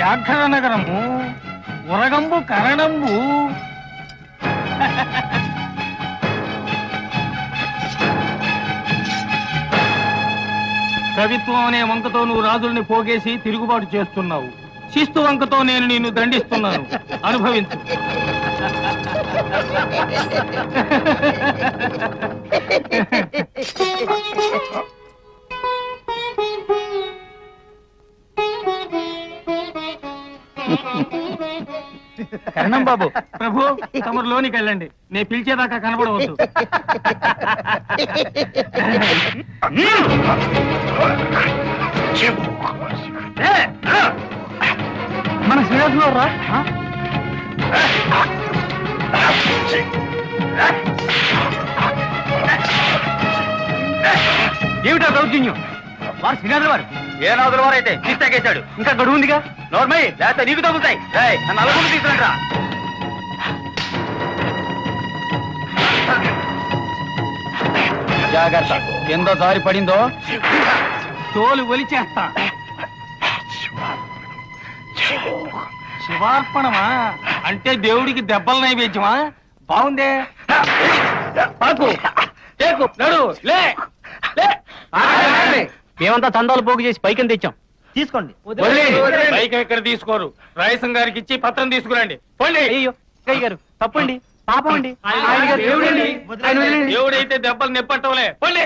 వ్యాఘ్ర నగరము ఉరగంబు కరణంబు. కవిత్వం అనే వంకతో నువ్వు రాజుల్ని పోగేసి తిరుగుబాటు చేస్తున్నావు. శిస్తు వంకతో నేను నిన్ను దండిస్తున్నాను. అనుభవించు. కరణం బాబు, ప్రభు తమరు లోనికి వెళ్ళండి. నేను పిలిచేదాకా కనబడవద్దు. మన శ్రీనివాసరావు రా. ఏమిటా దౌర్జన్యం? వారు శ్రీనాథుల వారు. ఏ నాదుల వారు అయితే తీస్తాకేశాడు. ఇంకా గడువు ఉందిగా. నోర్మయ్య లేకపోతే నీకు తగ్గుతాయి. నన్ను అలగొండ తీసుకురండి రా. జాగ్రత్త, కింద జారి పడిందో తోలు ఒలిచేస్తా. శివార్పణమా అంటే దేవుడికి దెబ్బల నైవేద్యమా? బాగుందే. మేమంతా తందాలు పోగు చేసి పైకి తెచ్చాం. తీసుకోండి. పైకి ఎక్కడ తీసుకోరు. రాయసం గారికి ఇచ్చి పత్రం తీసుకురండి. పోండి. అయ్యో గారు తప్పండి, పాపం అండి. దేవుడైతే దెబ్బలు నెప్పట్టవలే. పోండి.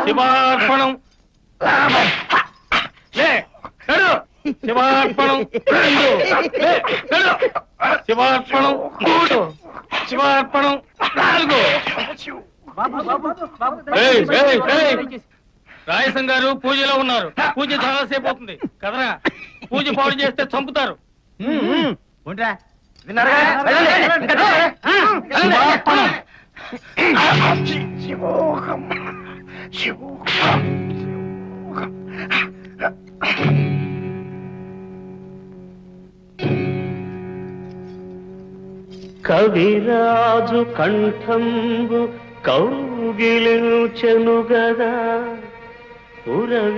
శివార్పణం. శివార్పణం 2, శివార్పణం 3, శివార్పణం 4. రాయసం గారు పూజలో ఉన్నారు. పూజ చాలాసేపు అవుతుంది కదరా. పూజ పాడు చేస్తే చంపుతారు. కవిరాజు కంఠంబు కౌగిలించెను గదా పురవీధినెదురెండ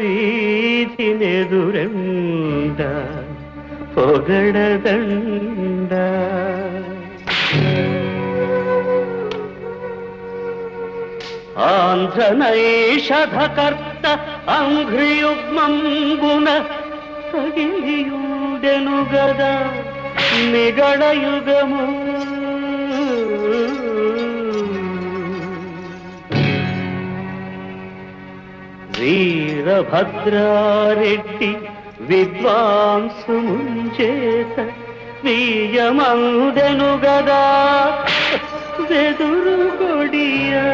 పొగడదండ. ఆంధ్రనైషధకర్త అంఘ్రియుగ్మంబున తగిలియుడెను గదా నిగడయుగము. వీరభద్రారెడ్డి విద్వాంసుముంచేత వీయమందెను గదా వెదురు గొడియా.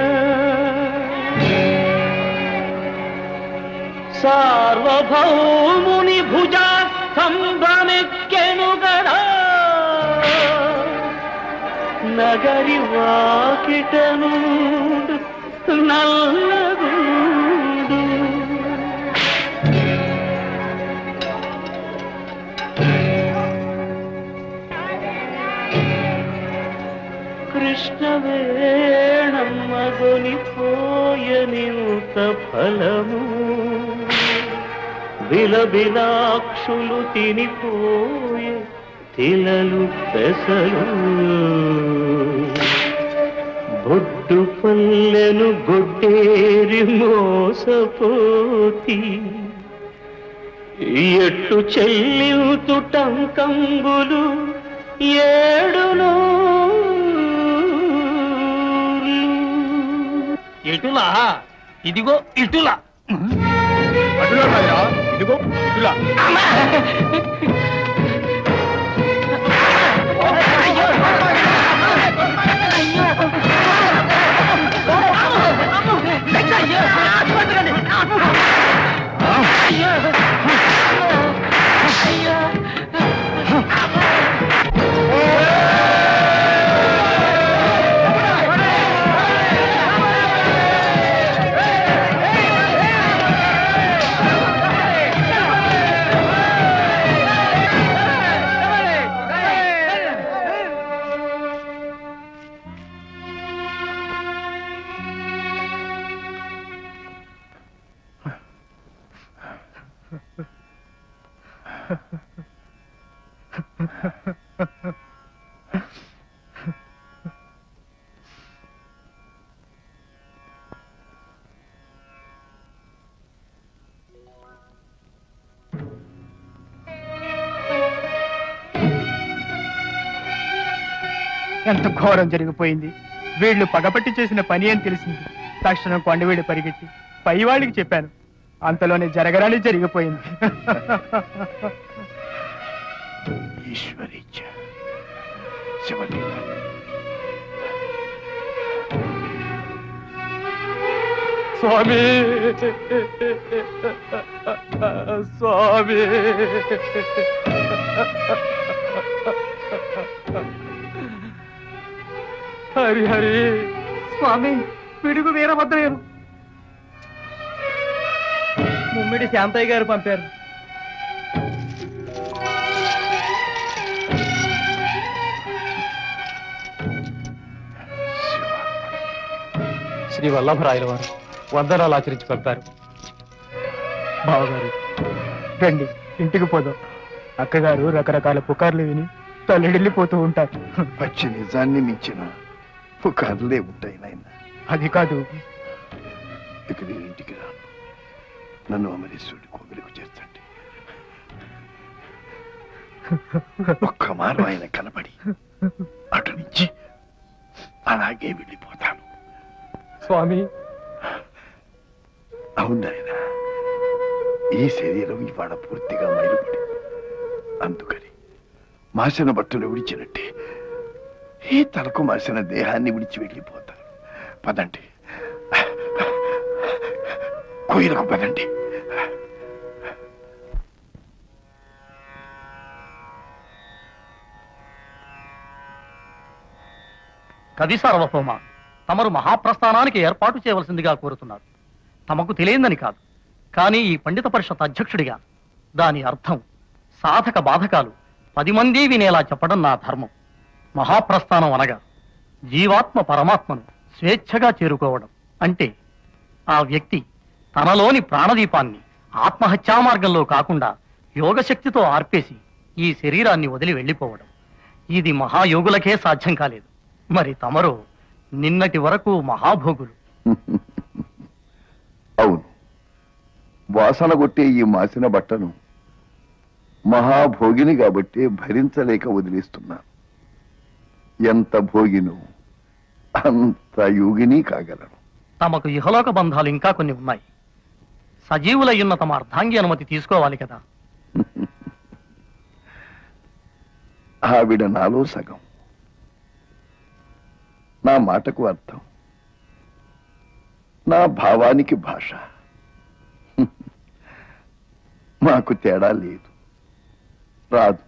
సార్వభౌముని భుజాస్తంభమెక్కెను గదా నగరి వాకిటను నల్లగూడు. కృష్ణవేణమ్మగొనిపోయనింత ఫలము బిలబిలాక్షులు తినిపోయే తిలలు పెసలు. బొడ్డు పల్లెను గొడ్డేరి మోసపోతి ఎట్టు చెల్లింతుటంకంబులు ఏడును. ఎటులా? ఇదిగో ఇటులా. ఇదిగో ఇటులా. ఎంత ఘోరం జరిగిపోయింది. వీళ్ళు పగపట్టి చేసిన పని అని తెలిసింది. తక్షణం కొండవీడి పరిగెత్తి పైవాళ్ళకి చెప్పాను. అంతలోనే జరగరాని జరిగిపోయింది. ఈశ్వరీచ్చ శివలీల. స్వామి స్వామి హరి హరి స్వామి పిడుగు వీరభద్రయ్యను ముమ్మిడి శాంతయ్య గారు పంపారు. శ్రీ వల్లభరాయల వారు వందనాలు ఆచరించి పంపారు. బావగారు రండి, ఇంటికి పోదాం. అక్కగారు రకరకాల పుకార్లు విని తల్లడిల్లిపోతూ ఉంటారు. పచ్చి నిజాన్ని మించిన పుకార్లే ఉంటాయి నాయన. అది కాదు, ఇక నేను ఇంటికి రాను. నన్ను అమరేశ్వరుడి కోవిలకు చేర్చండి. ఒక్క మారు ఆయన కనబడి అటు నుంచి అలాగే వెళ్ళిపోతాను. స్వామి అవును ఆయన, ఈ శరీరం ఇవాళ పూర్తిగా మైలుపడి, అందుకని మాసిన బట్టలు విడిచినట్టే ఈ తలకు మాసిన దేహాన్ని విడిచి వెళ్ళిపోతాను. పదండి, కోయిలకు పదండి. కవి సార్వభౌమ, తమరు మహాప్రస్థానానికి ఏర్పాటు చేయవలసిందిగా కోరుతున్నారు. తమకు తెలియందని కాదు, కానీ ఈ పండిత పరిషత్ అధ్యక్షుడిగా దాని అర్థం, సాధక బాధకాలు 10 మంది వినేలా చెప్పడం నా ధర్మం. మహాప్రస్థానం అనగా జీవాత్మ పరమాత్మను స్వేచ్ఛగా చేరుకోవడం. అంటే ఆ వ్యక్తి తనలోని ప్రాణదీపాన్ని ఆత్మహత్యా మార్గంలో కాకుండా యోగశక్తితో ఆర్పేసి ఈ శరీరాన్ని వదిలి వెళ్ళిపోవడం. ఇది మహాయోగులకే సాధ్యం కాలేదు. మరి తమరు నిన్నటి వరకు మహాభోగులు. అవును, వాసన కొట్టే ఈ మాసిన బట్టను మహాభోగిని కాబట్టి భరించలేక వదిలేస్తున్నాను. ఎంత భోగిను అంత యోగిని కాగలను. తమకు ఇహలోక బంధాలు ఇంకా కొన్ని ఉన్నాయి. సజీవులయ్యున్న తమ అర్ధాంగి అనుమతి తీసుకోవాలి కదా. ఆవిడ నాలో సగం, నా మాటకు అర్థం, నా భావానికి భాష. మాకు తేడా లేదు, రాదు.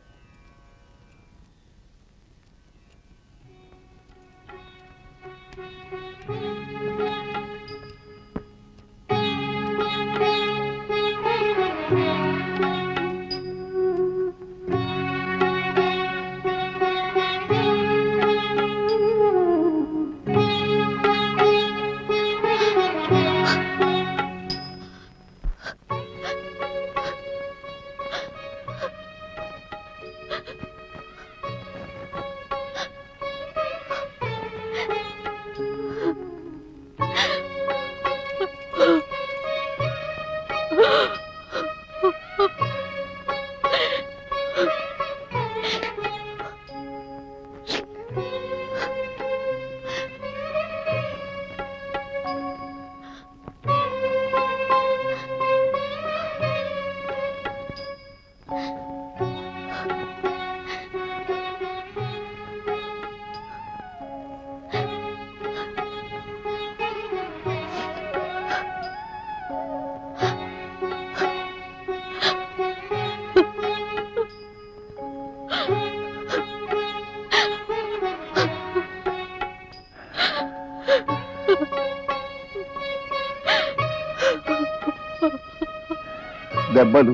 దెబ్బలు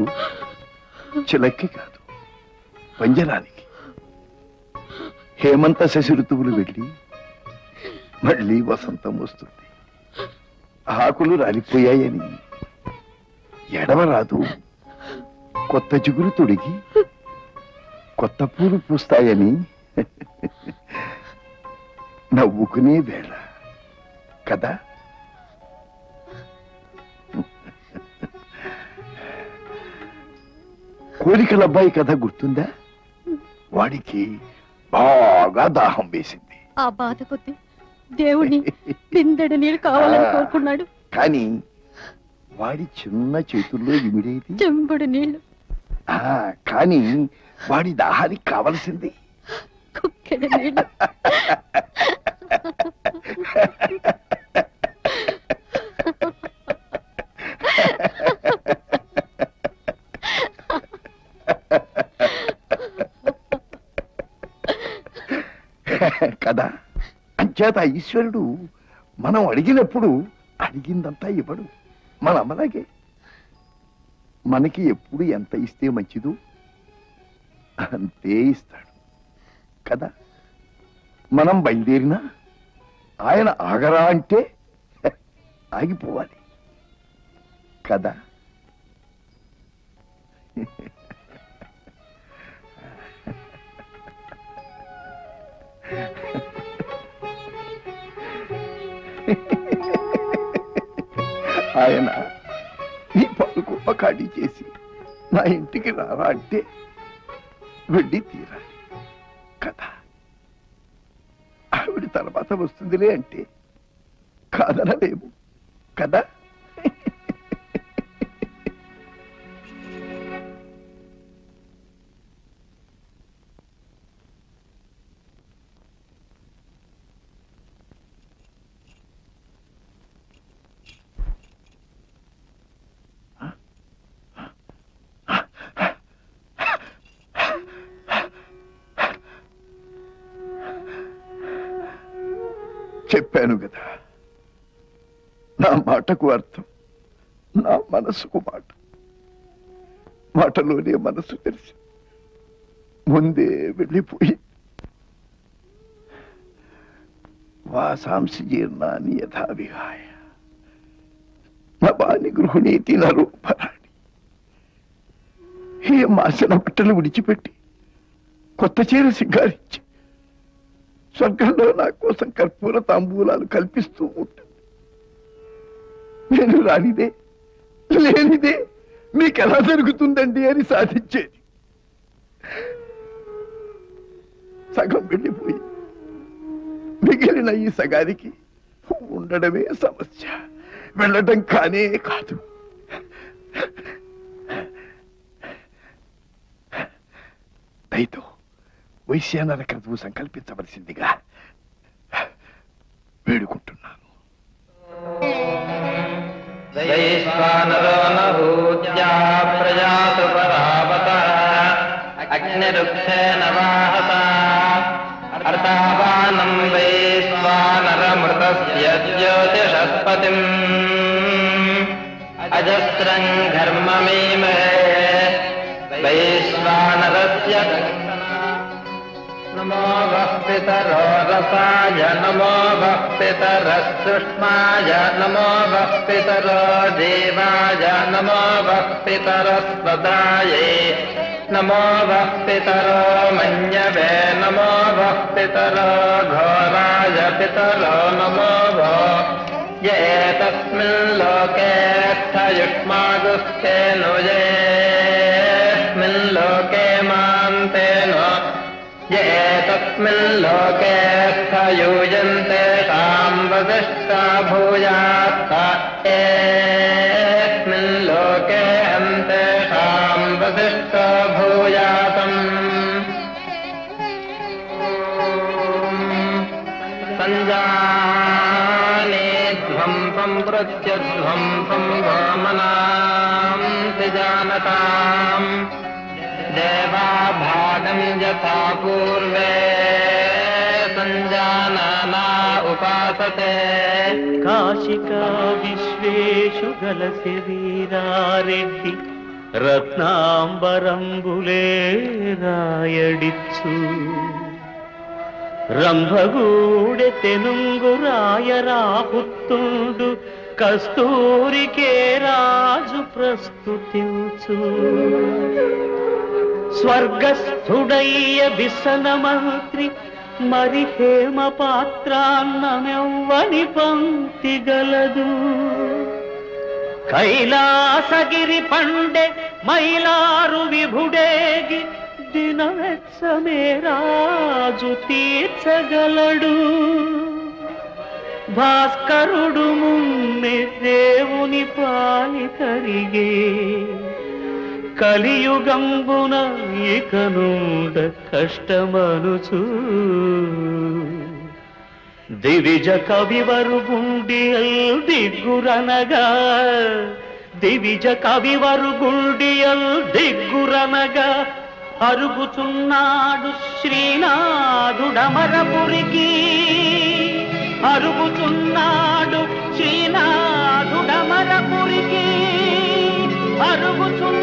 చిలక్కి కాదు, పంజరానికి. హేమంత శశి ఋతువులు వెళ్ళి మళ్ళీ వసంతం వస్తుంది. ఆకులు రాలిపోయాయని ఎడవరాదు. కొత్త చిగురు తొడిగి కొత్త పూలు పూస్తాయని నవ్వుకునే వేళ కదా. కోరికల అబ్బాయి కథ గుర్తుందా? వాడికి బాగా దాహం వేసింది. ఆ బాధ కొద్ది దేవుని బిందెడు నీళ్ళు కావాలని కోరుకున్నాడు. కానీ వాడి చిన్న చేతుల్లో ఇమిడేది చెంబుడు నీళ్లు. కానీ వాడి దాహానికి కావలసింది కుక్కెడు నీళ్లు. కదా. అంచేత ఈశ్వరుడు మనం అడిగినప్పుడు అడిగిందంతా ఇవ్వడు. మన అమ్మలాగే మనకి ఎప్పుడు ఎంత ఇస్తే మంచిదో అంతే ఇస్తాడు కదా. మనం బయలుదేరినా ఆయన ఆగరా అంటే ఆగిపోవాలి కదా. ఆయన నీ పలుకుప్ప ఖాళీ చేసి నా ఇంటికి రారా అంటే వెళ్ళి తీరాలి కదా. ఆవిడ తర్వాత వస్తుందిలే అంటే కాదనలేము కదా. చెప్పాను కదా, నా మాటకు అర్థం నా మనసుకు మాట. మాటలోనే మనసు తెలిసి ముందే వెళ్ళిపోయి వాసాంసి జీర్ణాన్ని యథావిహాయ నవాని గృహిణీతి నరూపరాణి. ఏ మాసిన బట్టలు విడిచిపెట్టి కొత్త చీర సింగారించి స్వర్గంలో నా కోసం కర్పూర తాంబూలాలు కల్పిస్తూ ఉంటుంది. నేను రానిదే లేనిదే మీకెలా జరుగుతుందండి అని సాధించేది. సగం వెళ్ళిపోయి మిగిలిన ఈ సగానికి ఉండడమే సమస్య, వెళ్ళడం కానే కాదు. దయతో వైశ్యానర క్రతువు సంకల్పించవలసిందిగా వేడుకుంటున్నాను. అగ్నిరుక్షేణ వాహత అర్తావానం వైశ్వానరమృతస్య జ్యోతిషస్పతిం అజస్రం ఘర్మమీమహే వైశ్వానరస్య. నమో వః పితరో రసాయ నమో వః పితరస్సుష్మాయ నమో వః పితరో దేవాయ నమో వః పితరస్పదాయే నమో వః పితరో మన్యవే నమో వః పితరో ఘోరాయ పితరో నమో వో ఏతస్మిన్ లోకే స్థయుష్మాగుస్థేను ఏస్మిన్ లోకే మాంతేను ఏతస్మిన్ లోకే స్థయూయంతే తాం వసిష్ఠా భూయాత్త ఏస్మిన్ లోకే అంతే తాం వసిష్ఠా భూయాతం. సంజానే ధ్వం సంప్రత్య ధ్వం సంభామనాం జానతాం దేవాభాగం యథా పూర్వే సంజాననా ఉపాసతే. కాశికా విశ్వేషు గలసి వీరారెడ్డి రత్నాంబరంబులే రాయడిచ్చు రంభగూడె తెనుంగు రాయరాపుత్తుండు కస్తూరికే రాజు ప్రస్తుతించు స్వర్గస్థుడయ్య విసన మంత్రి మరి హేమ పాత్రాన్నమెవ్వని పంక్తి గలదు కైలాసగిరి పండే మైలారు విభుడేగి దినవెత్సమే రాజు తీర్చగలడు భాస్కరుడు ముమ్మె దేవుని పాలి కరిగే కలియుగంబున ఇకనుండ కష్టమనుచు దివిజ కవివరు గుండియల్ దిగ్గురనగా దివిజ కవివరు గుండియల్ దిగ్గురనగా అరుగుచున్నాడు శ్రీనాథుడమరపురికి అరుగుచున్నాడు శ్రీనాథుడమరపురికి అరుగుచున్నాడు